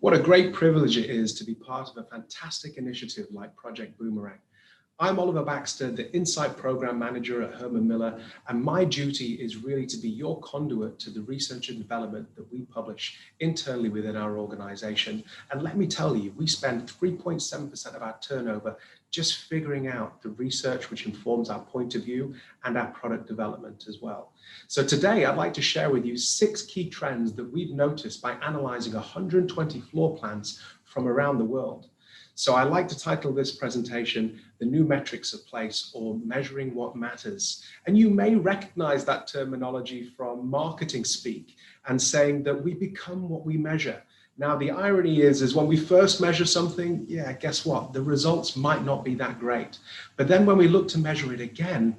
What a great privilege it is to be part of a fantastic initiative like Project Boomerang. I'm Oliver Baxter, the Insight Program Manager at Herman Miller, and my duty is really to be your conduit to the research and development that we publish internally within our organization. And let me tell you, we spend 3.7% of our turnover just figuring out the research which informs our point of view and our product development as well. So today I'd like to share with you 6 key trends that we've noticed by analyzing 120 floor plans from around the world. So I like to title this presentation, The New Metrics of Place, or Measuring What Matters. And you may recognize that terminology from marketing speak and saying that we become what we measure. Now, the irony is when we first measure something, yeah, guess what? The results might not be that great. But then when we look to measure it again,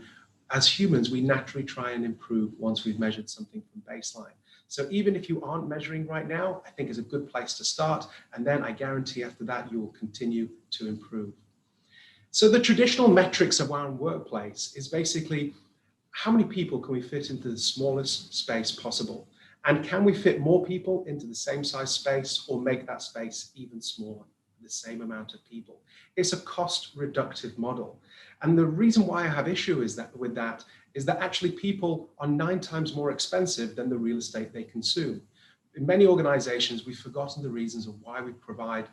as humans, we naturally try and improve once we've measured something from baseline. So even if you aren't measuring right now, I think is a good place to start. And then I guarantee after that, you will continue to improve. So the traditional metrics of our workplace is basically how many people can we fit into the smallest space possible? And can we fit more people into the same size space or make that space even smaller, the same amount of people? It's a cost reductive model. And the reason why I have issue is that actually people are 9 times more expensive than the real estate they consume. In many organizations, we've forgotten the reasons of why we provide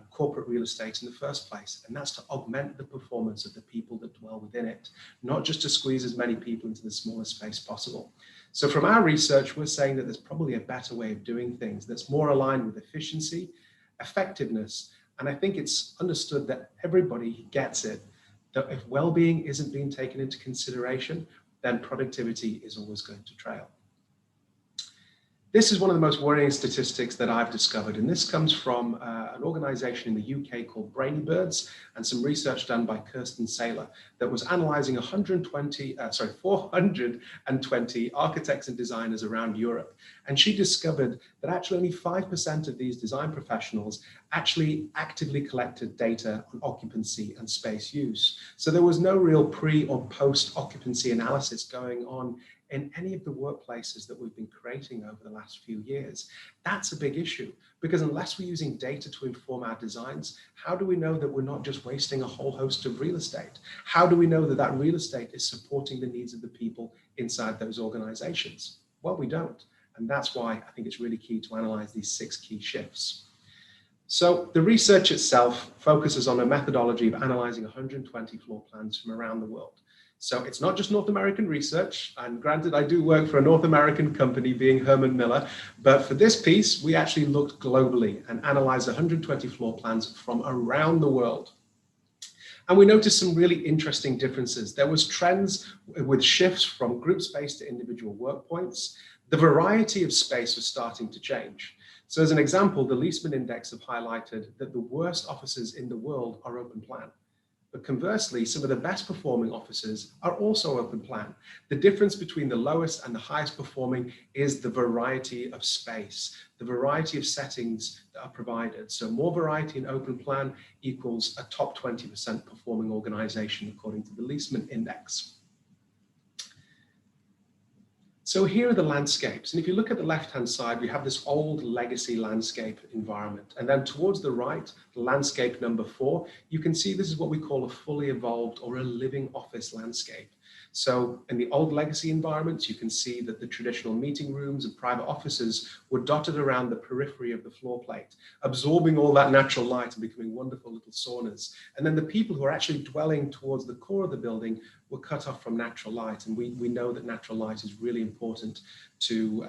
corporate real estate in the first place. And that's to augment the performance of the people that dwell within it, not just to squeeze as many people into the smallest space possible. So from our research, we're saying that there's probably a better way of doing things that's more aligned with efficiency, effectiveness, and I think it's understood that everybody gets it, that if well-being isn't being taken into consideration, then productivity is always going to trail. This is one of the most worrying statistics that I've discovered, and this comes from an organization in the UK called Brainy Birds and some research done by Kirsten Saylor that was analyzing 420 architects and designers around Europe. And she discovered that actually only 5% of these design professionals actually actively collected data on occupancy and space use. So there was no real pre or post occupancy analysis going on in any of the workplaces that we've been creating over the last few years. That's a big issue, because unless we're using data to inform our designs, how do we know that we're not just wasting a whole host of real estate? How do we know that that real estate is supporting the needs of the people inside those organizations? Well, we don't. And that's why I think it's really key to analyze these 6 key shifts. So the research itself focuses on a methodology of analyzing 120 floor plans from around the world. So it's not just North American research, and granted, I do work for a North American company being Herman Miller, but for this piece, we actually looked globally and analyzed 120 floor plans from around the world. And we noticed some really interesting differences. There was trends with shifts from group space to individual work points. The variety of space was starting to change. So as an example, the Leesman Index have highlighted that the worst offices in the world are open plan. But conversely, some of the best performing offices are also open plan. The difference between the lowest and the highest performing is the variety of space, the variety of settings that are provided. So more variety in open plan equals a top 20% performing organization according to the Leesman Index. So here are the landscapes. And if you look at the left-hand side, we have this old legacy landscape environment. And then towards the right, landscape number 4, you can see this is what we call a fully evolved or a living office landscape. So in the old legacy environments, you can see that the traditional meeting rooms and private offices were dotted around the periphery of the floor plate, absorbing all that natural light and becoming wonderful little saunas. And then the people who are actually dwelling towards the core of the building were cut off from natural light. And we know that natural light is really important to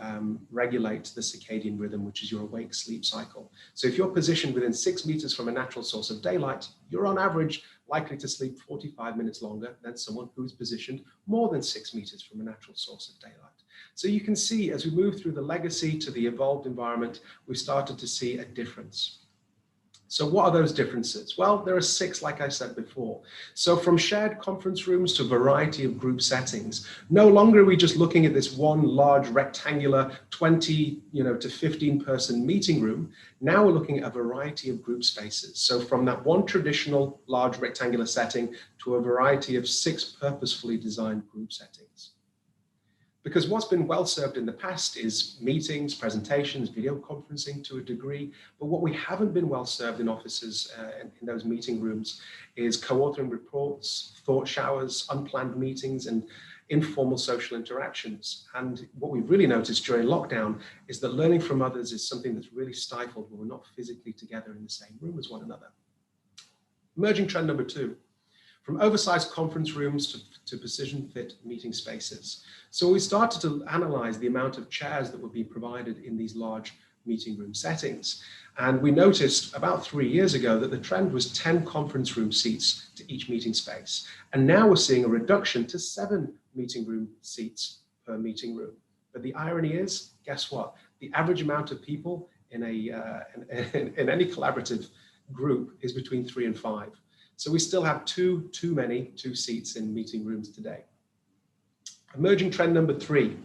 regulate the circadian rhythm, which is your awake sleep cycle. So if you're positioned within 6 meters from a natural source of daylight, you're on average likely to sleep 45 minutes longer than someone who is positioned more than 6 meters from a natural source of daylight. So you can see as we move through the legacy to the evolved environment, we started to see a difference. So what are those differences? Well, there are 6, like I said before. So from shared conference rooms to a variety of group settings, no longer are we just looking at this one large rectangular 20 to 15 person meeting room. Now we're looking at a variety of group spaces. So from that one traditional large rectangular setting to a variety of 6 purposefully designed group settings. Because what's been well served in the past is meetings, presentations, video conferencing to a degree, but what we haven't been well served in offices, in those meeting rooms, is co-authoring reports, thought showers, unplanned meetings, and informal social interactions. And what we've really noticed during lockdown is that learning from others is something that's really stifled when we're not physically together in the same room as one another. Emerging trend number 2. From oversized conference rooms to precision fit meeting spaces. So we started to analyze the amount of chairs that would be provided in these large meeting room settings. And we noticed about 3 years ago that the trend was 10 conference room seats to each meeting space. And now we're seeing a reduction to 7 meeting room seats per meeting room. But the irony is, guess what? The average amount of people in any collaborative group is between 3 and 5. So we still have too many seats in meeting rooms today. Emerging trend number 3,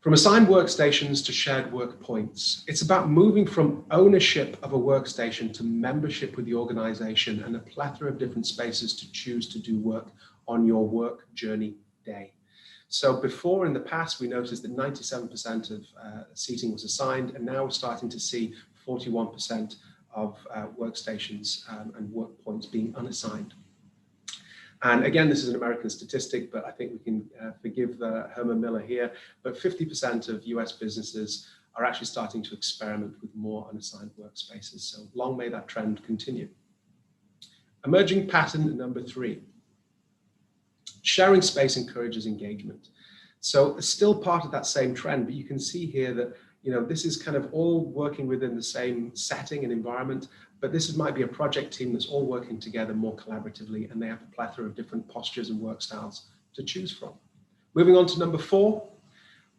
from assigned workstations to shared work points. It's about moving from ownership of a workstation to membership with the organization and a plethora of different spaces to choose to do work on your work journey day. So before, in the past, we noticed that 97% of seating was assigned, and now we're starting to see 41% of workstations and work points being unassigned. And again, this is an American statistic, but I think we can forgive Herman Miller here, but 50% of US businesses are actually starting to experiment with more unassigned workspaces. So long may that trend continue. Emerging pattern number 3. Sharing space encourages engagement. So it's still part of that same trend, but you can see here that this is kind of all working within the same setting and environment, but this might be a project team that's all working together more collaboratively, and they have a plethora of different postures and work styles to choose from. Moving on to number 4,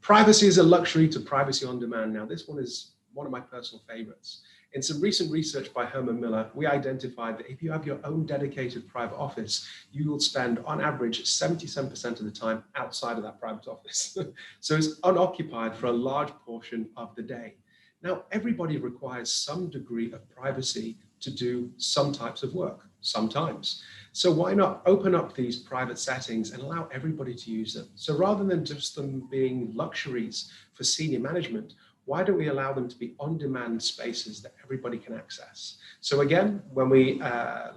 privacy is a luxury to privacy on demand. Now, this one is one of my personal favorites. In some recent research by Herman Miller, we identified that if you have your own dedicated private office, you will spend on average 77% of the time outside of that private office. So it's unoccupied for a large portion of the day. Now, everybody requires some degree of privacy to do some types of work, sometimes. So why not open up these private settings and allow everybody to use them? So rather than just them being luxuries for senior management, why don't we allow them to be on-demand spaces that everybody can access? So again, when we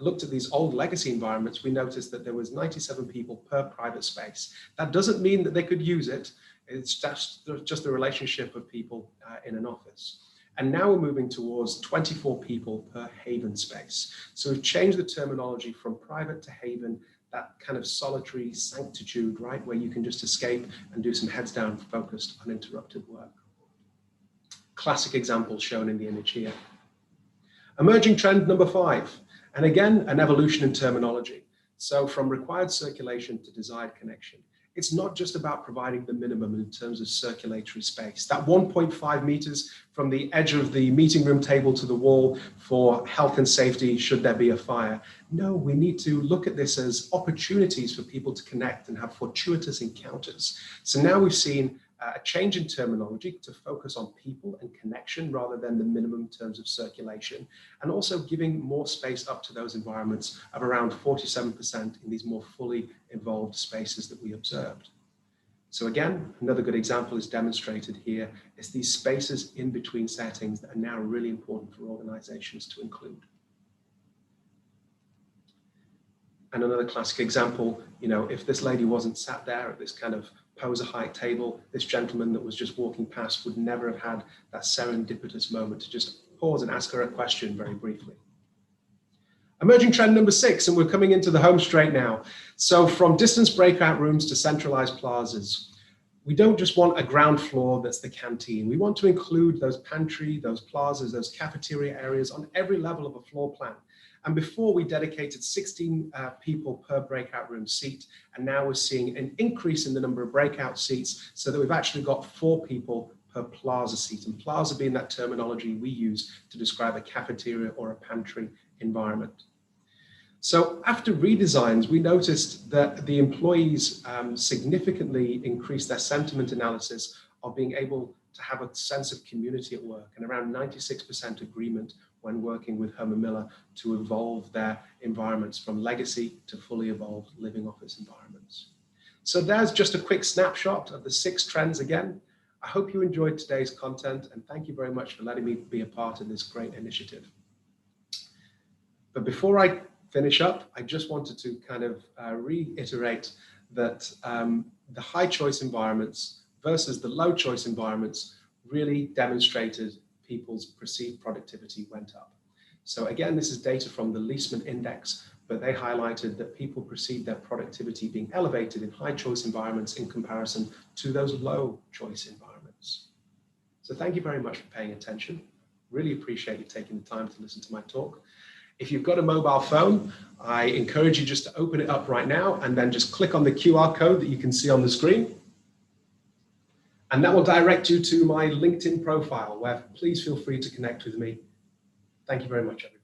looked at these old legacy environments, we noticed that there was 97 people per private space. That doesn't mean that they could use it. It's just the relationship of people in an office. And now we're moving towards 24 people per haven space. So we've changed the terminology from private to haven, that kind of solitary sanctitude, right? Where you can just escape and do some heads down focused uninterrupted work. Classic example shown in the image here. Emerging trend number 5, and again, an evolution in terminology. So from required circulation to desired connection. It's not just about providing the minimum in terms of circulatory space. That 1.5 meters from the edge of the meeting room table to the wall for health and safety should there be a fire. No, we need to look at this as opportunities for people to connect and have fortuitous encounters. So now we've seen a change in terminology to focus on people and connection rather than the minimum terms of circulation, and also giving more space up to those environments of around 47% in these more fully evolved spaces that we observed. So again, another good example is demonstrated here. It's these spaces in between settings that are now really important for organizations to include. And another classic example, if this lady wasn't sat there at this kind of poser height table, this gentleman that was just walking past would never have had that serendipitous moment to just pause and ask her a question very briefly. Emerging trend number 6, and we're coming into the home straight now. So from distance breakout rooms to centralized plazas, we don't just want a ground floor that's the canteen. We want to include those pantry, those plazas, those cafeteria areas on every level of a floor plan. And before, we dedicated 16 people per breakout room seat, and now we're seeing an increase in the number of breakout seats so that we've actually got 4 people per plaza seat, and plaza being that terminology we use to describe a cafeteria or a pantry environment. So after redesigns, we noticed that the employees significantly increased their sentiment analysis of being able to have a sense of community at work, and around 96% agreement when working with Herman Miller to evolve their environments from legacy to fully evolved living office environments. So there's just a quick snapshot of the 6 trends again. I hope you enjoyed today's content, and thank you very much for letting me be a part of this great initiative. But before I finish up, I just wanted to kind of reiterate that the high choice environments versus the low choice environments really demonstrated people's perceived productivity went up. So again, this is data from the Leesman Index, but they highlighted that people perceive their productivity being elevated in high choice environments in comparison to those low choice environments. So thank you very much for paying attention. Really appreciate you taking the time to listen to my talk. If you've got a mobile phone, I encourage you just to open it up right now and then just click on the QR code that you can see on the screen. And that will direct you to my LinkedIn profile, where please feel free to connect with me. Thank you very much, everyone.